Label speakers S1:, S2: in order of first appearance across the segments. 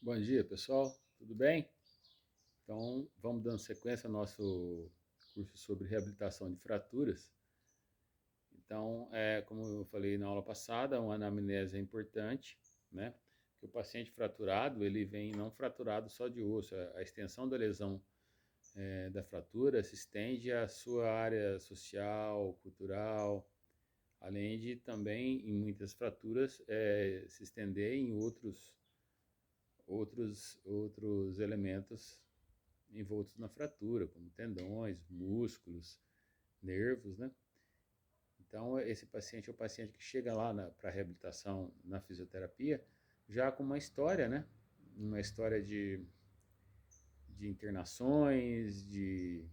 S1: Bom dia, pessoal. Tudo bem? Então, vamos dando sequência ao nosso curso sobre reabilitação de fraturas. Então, como eu falei na aula passada, uma anamnese é importante, né? Que o paciente fraturado, ele vem não fraturado só de osso, a extensão da lesão da fratura se estende à sua área social, cultural, além de também, em muitas fraturas, se estender em outros elementos envoltos na fratura, como tendões, músculos, nervos, né? Então, esse paciente é o paciente que chega lá para reabilitação na fisioterapia já com uma história, né? Uma história de internações, de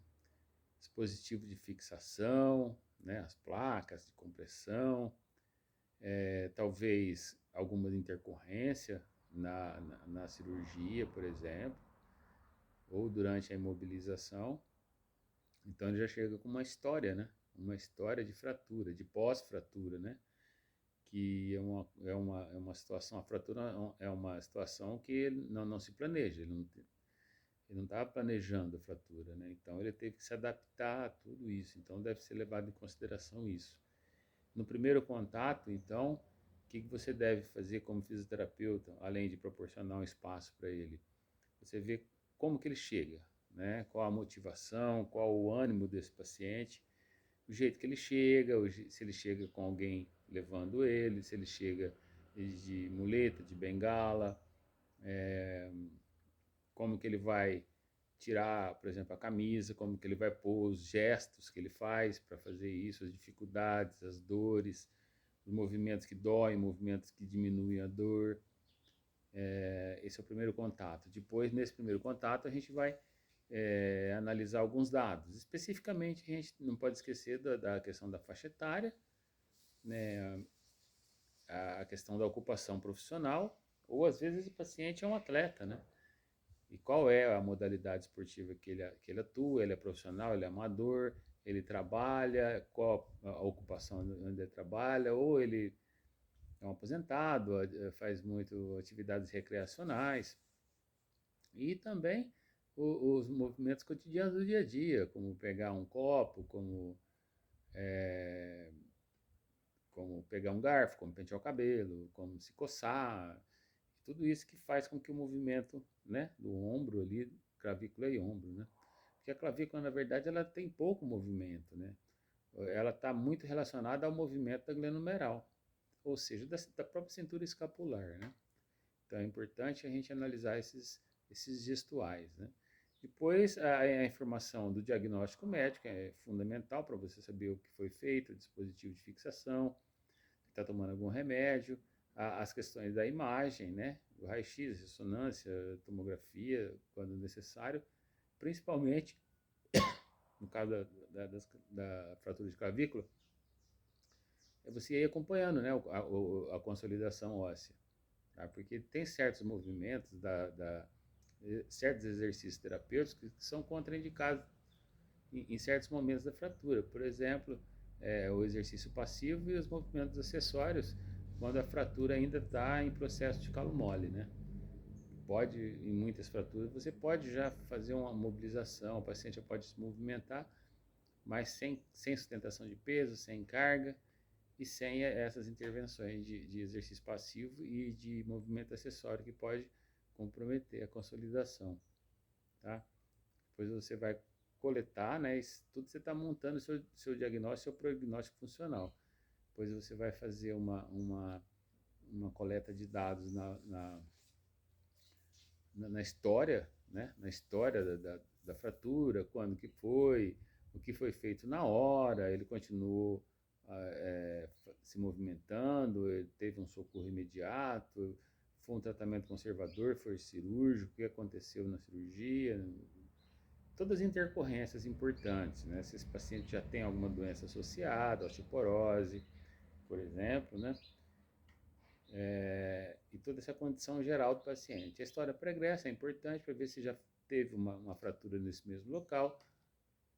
S1: dispositivo de fixação, né? As placas de compressão, talvez alguma intercorrência na cirurgia, por exemplo, ou durante a imobilização. Então ele já chega com uma história, né? Uma história de fratura, de pós-fratura, né? Que é uma situação, a fratura é uma situação que ele não se planeja, ele não estava planejando a fratura, né? Então ele teve que se adaptar a tudo isso, então deve ser levado em consideração isso. No primeiro contato, então, o que você deve fazer como fisioterapeuta, além de proporcionar um espaço para ele? Você vê como que ele chega, né? Qual a motivação, qual o ânimo desse paciente, o jeito que ele chega, se ele chega com alguém levando ele, se ele chega de muleta, de bengala, como que ele vai tirar, por exemplo, a camisa, como que ele vai pôr os gestos que ele faz para fazer isso, as dificuldades, as dores, os movimentos que doem, movimentos que diminuem a dor. Esse é o primeiro contato. Depois, nesse primeiro contato, a gente vai analisar alguns dados. Especificamente, a gente não pode esquecer da questão da faixa etária, né, a questão da ocupação profissional, ou às vezes o paciente é um atleta, né? E qual é a modalidade esportiva que ele atua, ele é profissional, ele é amador, ele trabalha, qual a ocupação onde ele trabalha, ou ele é um aposentado, faz muito atividades recreacionais, e também os movimentos cotidianos do dia a dia, como pegar um copo, como pegar um garfo, como pentear o cabelo, como se coçar, tudo isso que faz com que o movimento, né, do ombro ali, clavícula e ombro, né? Porque a clavícula, na verdade, ela tem pouco movimento, né? Ela está muito relacionada ao movimento da glândula humeral, ou seja, da própria cintura escapular, né? Então é importante a gente analisar esses gestuais, né? Depois, a informação do diagnóstico médico é fundamental para você saber o que foi feito, o dispositivo de fixação, se está tomando algum remédio, as questões da imagem, né? O raio-x, ressonância, tomografia, quando necessário, principalmente no caso da fratura de clavícula, é você ir acompanhando, né, a consolidação óssea, tá? Porque tem certos movimentos, certos exercícios terapêuticos que são contraindicados em certos momentos da fratura. Por exemplo, o exercício passivo e os movimentos acessórios, quando a fratura ainda está em processo de calo mole, né? Pode, em muitas fraturas, você pode já fazer uma mobilização, o paciente já pode se movimentar, mas sem sustentação de peso, sem carga e sem essas intervenções de exercício passivo e de movimento acessório que pode comprometer a consolidação, tá? Depois você vai coletar, né? Tudo você está montando seu diagnóstico, seu prognóstico funcional. Depois você vai fazer uma coleta de dados na história, né? Na história da fratura, quando que foi, o que foi feito na hora, ele continuou se movimentando, ele teve um socorro imediato, foi um tratamento conservador, foi cirúrgico, o que aconteceu na cirurgia, todas as intercorrências importantes, né? Se esse paciente já tem alguma doença associada, osteoporose, por exemplo, né? E toda essa condição geral do paciente. A história pregressa é importante para ver se já teve uma fratura nesse mesmo local,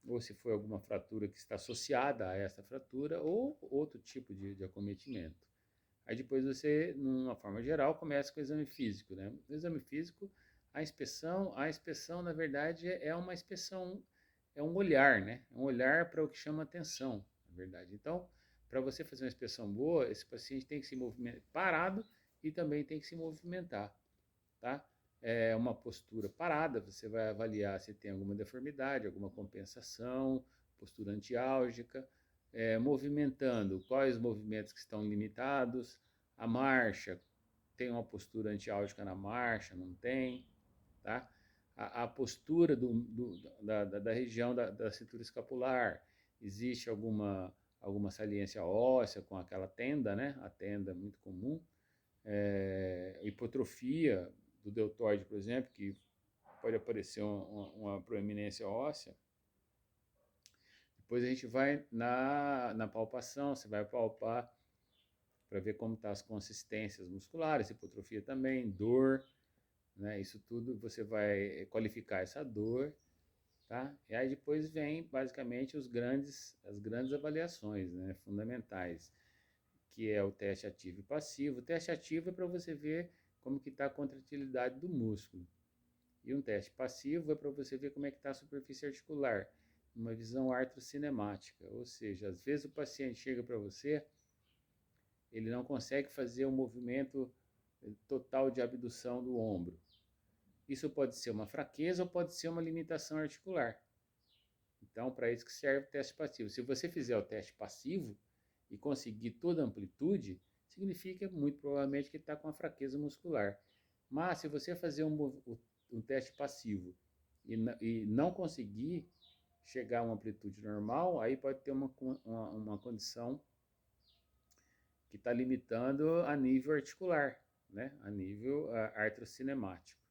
S1: ou se foi alguma fratura que está associada a essa fratura, ou outro tipo de acometimento. Aí depois você, numa forma geral, começa com o exame físico, né? No exame físico, a inspeção na verdade é uma inspeção, é um olhar, né? É um olhar para o que chama atenção, na verdade. Então, para você fazer uma inspeção boa, esse paciente tem que se movimentar parado e também tem que se movimentar, tá? É uma postura parada, você vai avaliar se tem alguma deformidade, alguma compensação, postura antiálgica, movimentando, quais movimentos que estão limitados, a marcha, tem uma postura antiálgica na marcha, não tem, tá? A postura da região da cintura escapular, existe alguma saliência óssea com aquela tenda, né? A tenda é muito comum, hipotrofia do deltoide, por exemplo, que pode aparecer uma proeminência óssea. Depois a gente vai na palpação, você vai palpar para ver como estão as consistências musculares, hipotrofia também, dor, né? Isso tudo você vai qualificar essa dor, tá? E aí depois vem basicamente as grandes avaliações, né? Fundamentais, que é o teste ativo e passivo. O teste ativo é para você ver como que está a contratilidade do músculo. E um teste passivo é para você ver como é que está a superfície articular, uma visão artrocinemática, ou seja, às vezes o paciente chega para você, ele não consegue fazer um movimento total de abdução do ombro. Isso pode ser uma fraqueza ou pode ser uma limitação articular. Então, para isso que serve o teste passivo. Se você fizer o teste passivo e conseguir toda a amplitude, significa muito provavelmente que está com uma fraqueza muscular. Mas se você fazer um teste passivo e não conseguir chegar a uma amplitude normal, aí pode ter uma condição que está limitando a nível articular, né? A nível artrocinemático.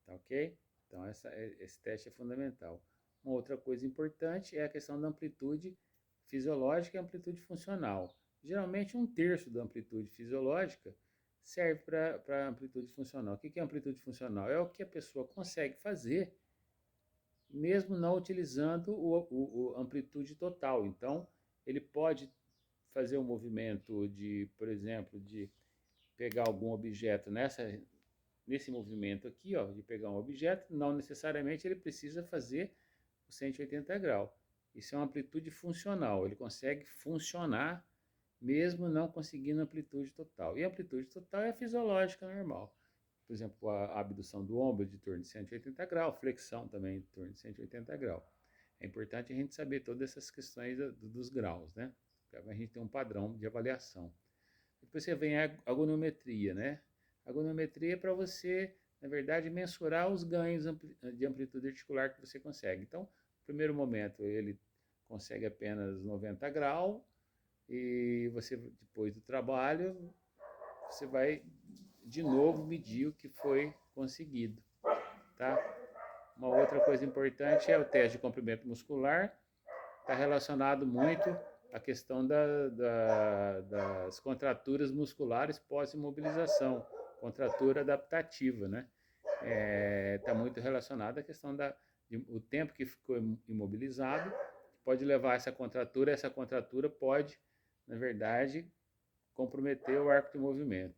S1: Tá ok? Então esse teste é fundamental. Uma outra coisa importante é a questão da amplitude fisiológica e amplitude funcional. Geralmente 1/3 da amplitude fisiológica serve para amplitude funcional. O que é amplitude funcional? É o que a pessoa consegue fazer mesmo não utilizando a amplitude total. Então, ele pode fazer um movimento de, por exemplo, de pegar algum objeto nesse movimento aqui, ó, de pegar um objeto, não necessariamente ele precisa fazer o 180 graus. Isso é uma amplitude funcional, ele consegue funcionar mesmo não conseguindo amplitude total. E a amplitude total é a fisiológica normal. Por exemplo, a abdução do ombro de torno de 180 graus, flexão também de torno de 180 graus. É importante a gente saber todas essas questões dos graus, né? Para a gente ter um padrão de avaliação. Depois você vem a agoniometria, né? A agoniometria é para você, na verdade, mensurar os ganhos de amplitude articular que você consegue. Então, no primeiro momento, ele consegue apenas 90 graus e você, depois do trabalho, você vai de novo medir o que foi conseguido, tá? Uma outra coisa importante é o teste de comprimento muscular, está relacionado muito à questão das contraturas musculares pós-imobilização, contratura adaptativa, né? Está muito relacionado à questão o tempo que ficou imobilizado, pode levar a essa contratura pode, na verdade, comprometer o arco de movimento.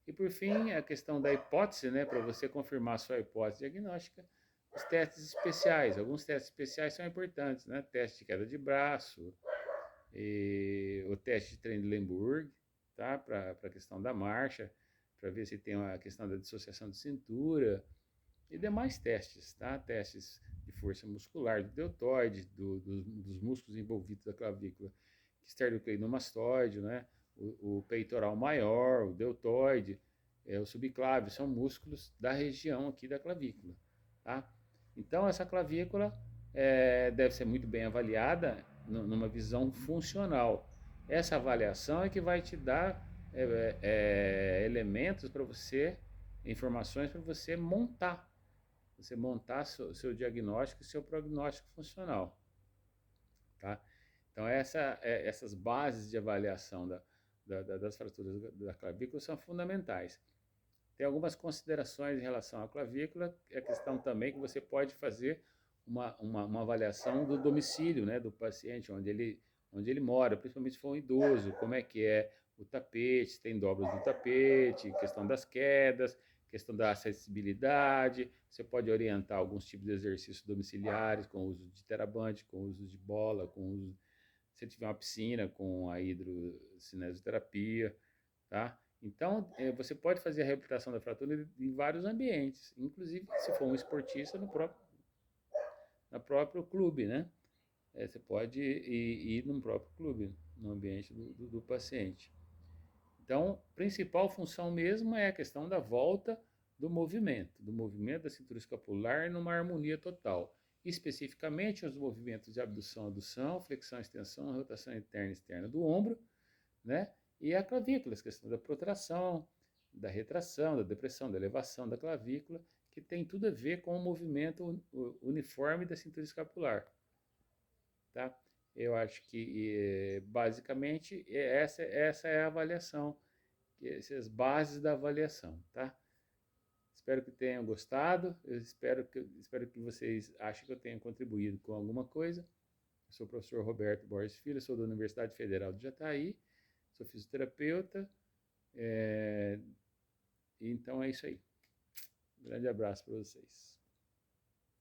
S1: E por fim, a questão da hipótese, né, para você confirmar a sua hipótese diagnóstica, os testes especiais. Alguns testes especiais são importantes, né? Teste de queda de braço, e o teste de Trendelenburg, tá? Para a questão da marcha, para ver se tem a questão da dissociação de cintura e demais testes, tá? Testes de força muscular do deltoide, dos músculos envolvidos da clavícula, esternocleidomastoide, né? O peitoral maior, o deltoide, o subclávio, são músculos da região aqui da clavícula, tá? Então, essa clavícula deve ser muito bem avaliada numa visão funcional. Essa avaliação é que vai te dar elementos para você, informações para você montar seu diagnóstico e seu prognóstico funcional, tá? Então, essas bases de avaliação das fraturas da clavícula são fundamentais. Tem algumas considerações em relação à clavícula, é a questão também que você pode fazer uma avaliação do domicílio, né, do paciente, onde ele mora, principalmente se for um idoso, como é que é o tapete, se tem dobras do tapete, questão das quedas, questão da acessibilidade. Você pode orientar alguns tipos de exercícios domiciliares, com o uso de terabante, com o uso de bola, com o uso, se tiver uma piscina, com a hidrocinesioterapia, tá? Então, você pode fazer a reabilitação da fratura em vários ambientes, inclusive se for um esportista no próprio clube, né? Você pode ir no próprio clube, no ambiente do paciente. Então, a principal função mesmo é a questão da volta do movimento da cintura escapular numa harmonia total. Especificamente os movimentos de abdução, adução, flexão, extensão, rotação interna e externa do ombro, né? E a clavícula, a questão da protração, da retração, da depressão, da elevação da clavícula, que tem tudo a ver com o movimento uniforme da cintura escapular, tá? Eu acho que, basicamente, essa é a avaliação, essas bases da avaliação, tá? Espero que tenham gostado, eu espero que vocês achem que eu tenha contribuído com alguma coisa. Eu sou o professor Roberto Borges Filho, sou da Universidade Federal de Jataí, sou fisioterapeuta, então é isso aí. Um grande abraço para vocês.